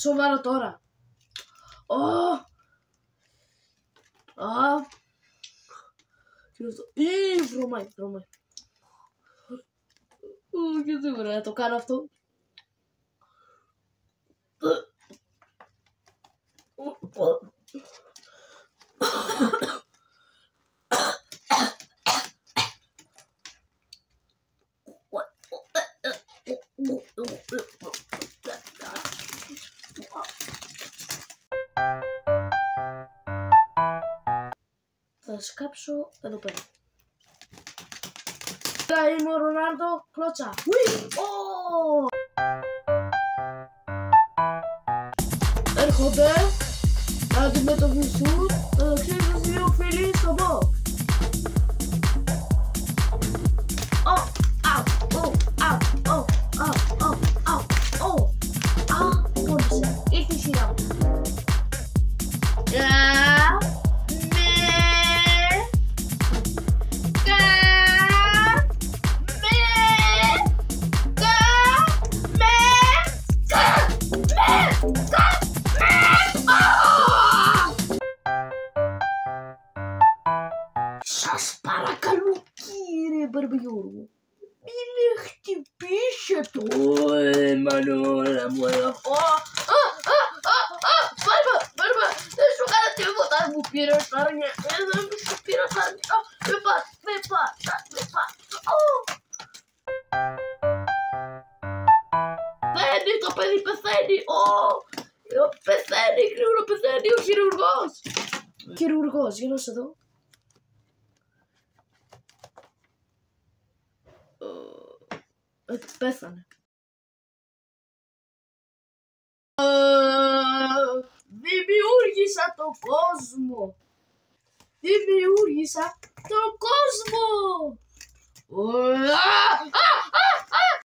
Σοβαρά τώρα. Βρωμάει. Και δεν μπορώ να το κάνω αυτό. Θα σκάψω εδώ πέρα. Είναι ο Ρονάλντο, κλώτσα. Έρχονται να αντιμετωπιστούν μεταξύ τους δύο φίλοι στο box. Πόνισε, ήρθε η σειρά μου. Σας παρακαλώ κύριε Μπαρμπαγιώργο, μην με χτυπήσετε. Μανούλα μου εδώ. Μπαρμπα, δεν σου έκανα τίποτα, μου πήρες άρνια. Δεν σου πήρες άρνια. Με πάτα. Πεθαίνει, το παιδί πεθαίνει. Πεθαίνει, γρήγορα πεθαίνει ο χειρουργός. Χειρουργός, γυρνώσε εδώ. Πέθανε. Δημιούργησα τον κόσμο.